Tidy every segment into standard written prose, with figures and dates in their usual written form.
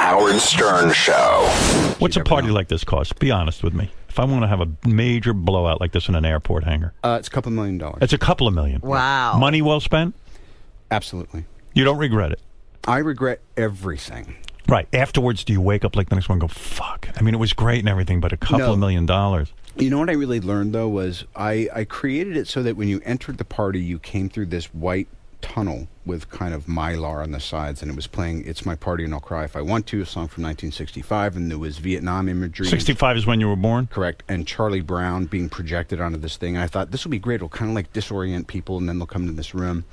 Howard Stern Show. What's a party like this cost? Be honest with me. If I want to have a major blowout like this in an airport hangar. It's a couple $1 million. It's a couple of million. Wow. Money well spent? Absolutely. You don't regret it? I regret everything. Right. Afterwards, do you wake up like the next one and go, fuck? I mean, it was great and everything, but a couple of $1 million. You know what I really learned, though, was I created it so that when you entered the party, you came through this white tunnel with kind of Mylar on the sides, and it was playing It's My Party and I'll Cry If I Want To, a song from 1965, and there was Vietnam imagery. 65 is when you were born? Correct. And Charlie Brown being projected onto this thing. And I thought, this will be great. It'll kind of like disorient people, and then they'll come to this room.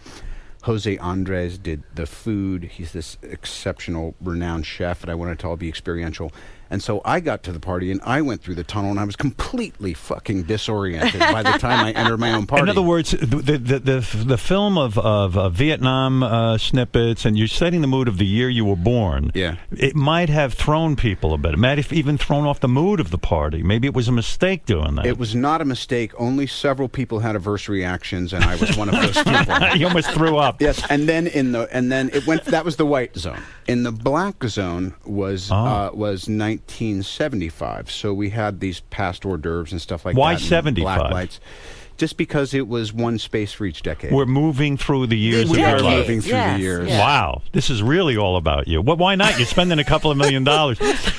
Jose Andres did the food. He's this exceptional, renowned chef, and I wanted it to all be experiential. And so I got to the party, and I went through the tunnel, and I was completely fucking disoriented by the time I entered my own party. In other words, the film of Vietnam snippets, and you're setting the mood of the year you were born. Yeah. It might have thrown people a bit. It might have even thrown off the mood of the party. Maybe it was a mistake doing that. It was not a mistake. Only several people had adverse reactions, and I was one of those people. You almost threw up. Yes, and then it went. That was the white zone. In the black zone was 1975. So we had these past hors d'oeuvres and stuff like Why that. Why 75? Black lights. Just because it was one space for each decade. We're moving through the years of your life. Moving through the years. Yes. Wow, this is really all about you. Well, why not? You're spending a couple of $1 million.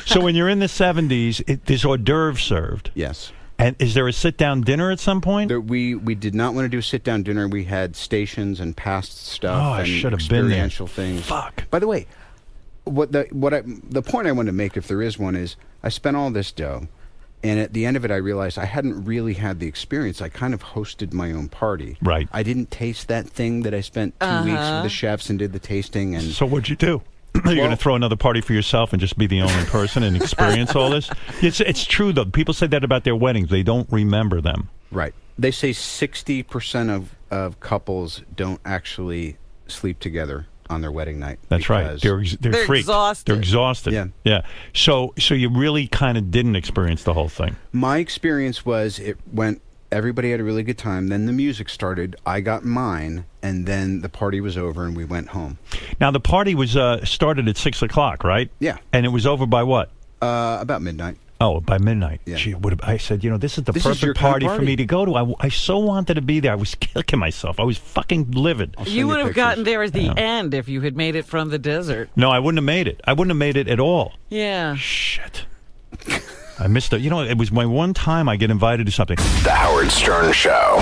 So when you're in the 70s, there's hors d'oeuvres served. Yes. And is there a sit-down dinner at some point? We did not want to do a sit-down dinner. We had stations and past stuff and should have been there. experiential things. Fuck. By the way, the point I wanted to make, if there is one, is I spent all this dough, and at the end of it, I realized I hadn't really had the experience. I kind of hosted my own party. Right. I didn't taste that thing that I spent 2 weeks with the chefs and did the tasting. And So what'd you do? You're going to throw another party for yourself and just be the only person and experience all this? It's true, though. People say that about their weddings. They don't remember them. Right. They say 60% of couples don't actually sleep together on their wedding night. That's right. They're freaked. Exhausted. They're exhausted. Yeah. So you really kind of didn't experience the whole thing. My experience was everybody had a really good time. Then the music started. I got mine, and then the party was over, and we went home. Now, the party was started at 6 o'clock, right? Yeah. And it was over by what? About midnight. Oh, by midnight. Yeah. Gee, I said, this is the This is your perfect kind of party for party. me to go to. I so wanted to be there. I was kicking myself. I was fucking livid. You would have pictures. gotten there at the end if you had made it from the desert. No, I wouldn't have made it. I wouldn't have made it at all. Yeah. Shit. I missed it. It was my one time I get invited to something. The Howard Stern Show.